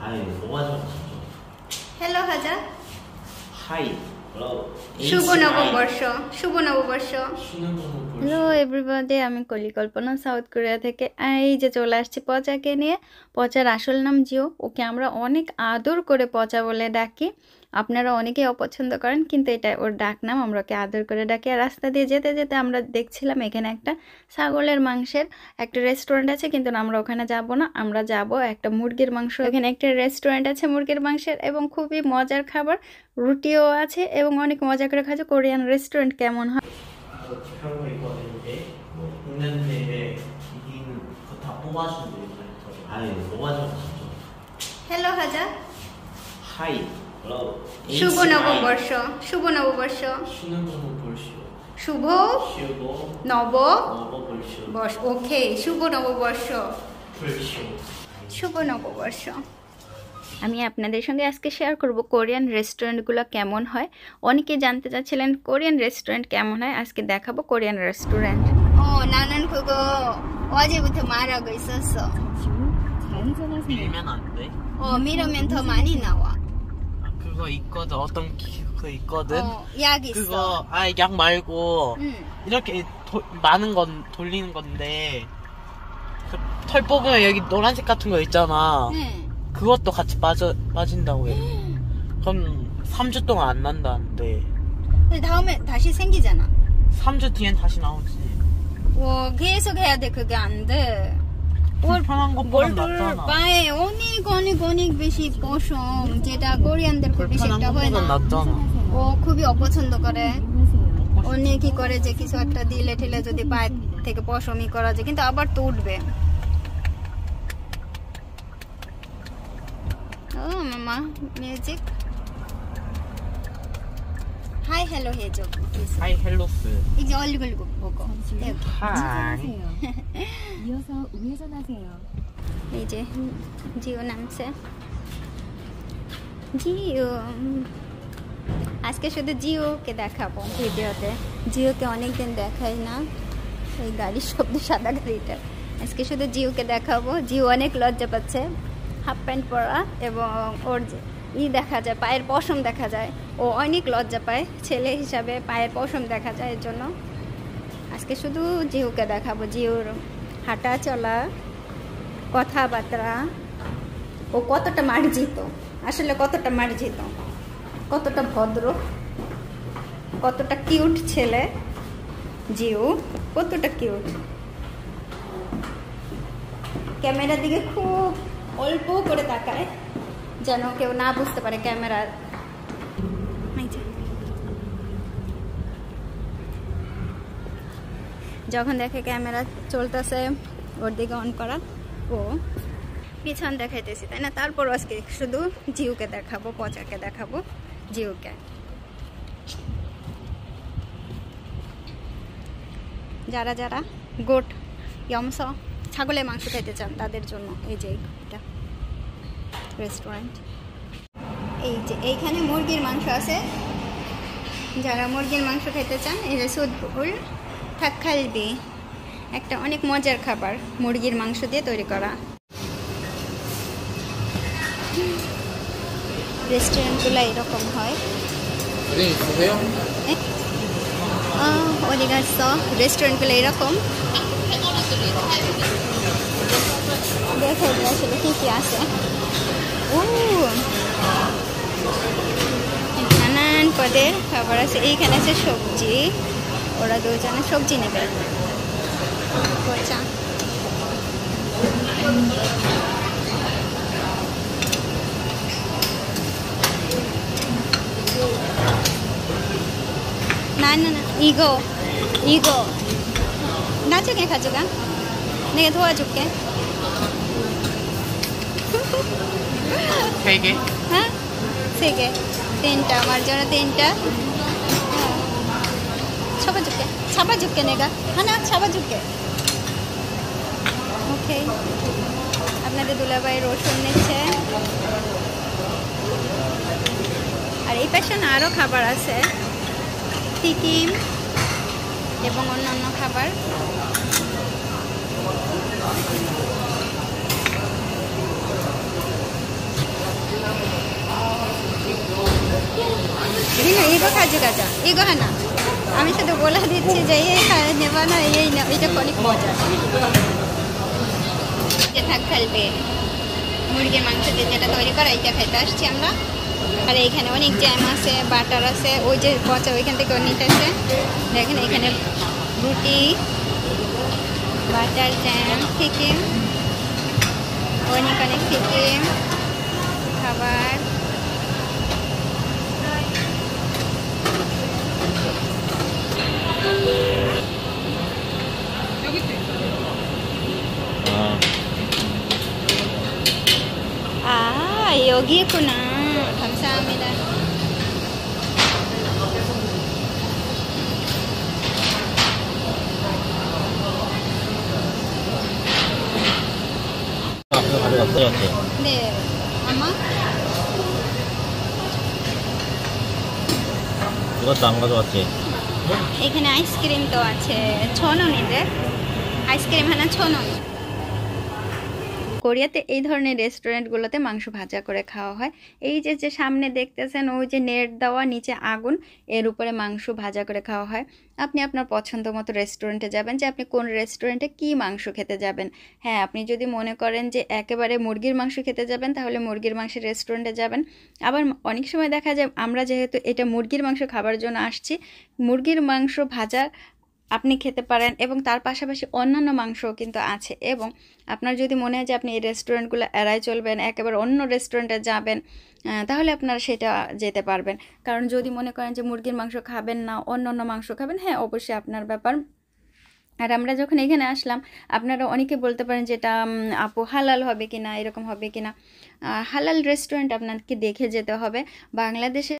아이, 뭐가 좀 hello হাজা hi hello শুভ নববর্ষ শুভ নববর্ষ হ্যালো এভরিবডি, আমি কলিকল্পনা সাউথ কোরিয়া থেকে এই যে চলে আসছি পচাকে নিয়ে। পচার আসল নাম জিও, ওকে আমরা অনেক আদর করে পচা বলে ডাকি। আপনারা অনেকেই অপছন্দ করেন, কিন্তু এটা ওর ডাক নাম, আমরা ওকে আদর করে ডাকি। আর রাস্তা দিয়ে যেতে যেতে আমরা দেখছিলাম এখানে একটা ছাগলের মাংসের একটা রেস্টুরেন্ট আছে, কিন্তু আমরা ওখানে যাব না, আমরা যাব একটা মুরগির মাংস। এখানে একটা রেস্টুরেন্ট আছে মুরগির মাংসের, এবং খুবই মজার খাবার, রুটিও আছে এবং অনেক মজা করে খাচ্ছে। কোরিয়ান রেস্টুরেন্ট কেমন হয় 그런 거 있거든요. 뭐 있는데 이긴 거다 뽑아주는 거 있나요? 아니 뽑아주는 거 হ্যালো হাজা 하이 হ্যালো শুভ নববর্ষ শুভ নববর্ষ 신혼부부 볼쇼 শুভ 쉬고 নব 볼쇼 বর্ষ ওকে শুভ নববর্ষ 볼쇼 শুভ নববর্ষ। আমি আপনাদের সঙ্গে আজকে শেয়ার করব কোরিয়ান রেস্টুরেন্টগুলো কেমন হয়। অনেকে জানতে চাচ্ছিলেন কোরিয়ান রেস্টুরেন্ট কেমন হয়, 아জকে দেখাবো কোরিয়ান রেস্টুরেন্ট। 나는 그거 어제부터 말하고 있었어. 밀면 안 돼? 미르면 더 많이 나와. 그거 있거든 어떤 그거 있거든 약 있어. 그거 아니 약 말고 응. 이렇게 많은 건 돌리는 건데 그 털 뽑으면 여기 노란색 같은 거 있잖아 응. 그것도 같이 빠진다고 해. 그럼 3주 동안 안 난다는데. 근데 다음에 다시 생기잖아. 3주 뒤엔 다시 나오지. 계속 해야 돼. 그게 안 돼. 불편한 것보다 낫잖아. পায়ে অনেক অনেক অনেক বেশি পশম, যেটা কোরিয়ানদের খুব বেশি 불편한 একটা হয় না। 것보다 낫잖아. ও খুবই অপছন্দ করে। অন্য কি করে যে কিছু একটা দিলে ঠেলে যদি পায়ে থেকে পশমই করা যায়, কিন্তু আবার তো উঠবে। ও মামা মিউজিক 하이 헬로 해줘. 하이 헬로스. 이제 얼굴 보고. 하이. 이어서 우회전하세요. 이제 জিও নামছে। জিও আজকে শুধু জিওকে দেখাবো ভিডিওতে। জিওকে অনেকদিন দেখাই না, এই গাড়ির শব্দ, সাদা গাড়িটা। আজকে শুধু জিওকে দেখাবো। জিও অনেক লজ্জা পাচ্ছে, হাফ প্যান্ট পরা এবং ওর দেখা যায়, পায়ের পশম দেখা যায়। ও অনেক লজ্জা পায়, ছেলে হিসাবে পায়ের পশম দেখা যায়, এর জন্য আজকে শুধু জিওকে দেখাবো। জিওর হাঁটা চলা, কথাবার্তা, ও কতটা মার্জিত, আসলে কতটা মার্জিত, কতটা ভদ্র, কতটা কিউট ছেলে। জিও কতটা কিউট। ক্যামেরার দিকে খুব অল্প করে তাকায়, যেন কেউ না বুঝতে পারে ক্যামেরার। যখন দেখে ক্যামেরা চলতেছে ওর দিকে অন করা, ও পিছন দেখাইতেছি, তাই না? তারপর আজকে শুধু জিওকে দেখাবো, পচাকে দেখাবো, জিওকে। যারা যারা গোট ইয়মস ছাগলের মাংস খেতে চান তাদের জন্য এই যে এটা রেস্টুরেন্ট। এই যে এইখানে মুরগির মাংস আছে, যারা মুরগির মাংস খেতে চান। এই যে সুদপুর থাকখালবি, একটা অনেক মজার খাবার, মুরগির মাংস দিয়ে তৈরি করা। রেস্টুরেন্টগুলো এরকম হয়। 어디 갔어? রেস্টুরেন্টগুলো এরকম। দেখে আসলে কি কি আছে। নানান পদের খাবার আছে। এইখানে আছে সবজি, ওরা দুজনে সবজি নেবে। না না না, 이거 나중에 가져가. 내가 도와줄게. 3개? 응? 3개. 3टा, আমার জন্য 3টা। 잡아줄게 내가. 하나 잡아줄게. ওকে, আপনাদের দুলাভাই রসুন নিচ্ছে। আর এই পাশে আরও খাবার আছে, টিকিম এবং অন্যান্য খাবার। ইগো খাজু গাজা ইগো হ্যাঁ না আমি শুধু বলে দিচ্ছি যে এই নেবা না এই না এটা অনেক মজা থাক ফেলবে মুরগির মাংস দিয়ে যেটা তৈরি করা এটা খাইতে আসছি আমরা আর এইখানে অনেক জ্যাম আছে বাটার আছে ওই যে পচা ওইখান থেকে নিতেছে দেখেন এখানে রুটি বাটার জ্যাম থেকে অনেক অনেক থেকে খাবার 여기구나. 감사합니다. 그거 가져갔어요? 네. 아마? 이것도 안 가져왔지? এখানে আইসক্রিম তো আছে 6,000인데 আইসক্রিম 하나 1,000원 কোরিয়াতে এই ধরনের রেস্টুরেন্টগুলোতে মাংস ভাজা করে খাওয়া হয় এই যে যে সামনে দেখতেছেন ওই যে নেট দেওয়া নিচে আগুন এর উপরে মাংস ভাজা করে খাওয়া হয় আপনি আপনার পছন্দ মতো রেস্টুরেন্টে যাবেন যে আপনি কোন রেস্টুরেন্টে কি মাংস খেতে যাবেন হ্যাঁ আপনি যদি মনে করেন যে একেবারে মুরগির মাংস খেতে যাবেন তাহলে মুরগির মাংসের রেস্টুরেন্টে যাবেন আবার অনেক সময় দেখা যায় আমরা যেহেতু এটা মুরগির মাংস খাবার জন্য আসছি মুরগির মাংস ভাজা আপনি খেতে পারেন এবং তার পাশাপাশি অন্যান্য মাংসও কিন্তু আছে এবং আপনার যদি মনে হয় যে আপনি এই রেস্টুরেন্টগুলো এড়াই চলবেন একেবারে অন্য রেস্টুরেন্টে যাবেন তাহলে আপনারা সেটা যেতে পারবেন কারণ যদি মনে করেন যে মুরগির মাংস খাবেন না অন্য মাংস খাবেন হ্যাঁ অবশ্যই আপনার ব্যাপার আর আমরা যখন এখানে আসলাম আপনারা অনেকে বলতে পারেন যে এটা আপু হালাল হবে কিনা এরকম হবে কিনা হালাল রেস্টুরেন্ট আপনাকে দেখে যেতে হবে বাংলাদেশে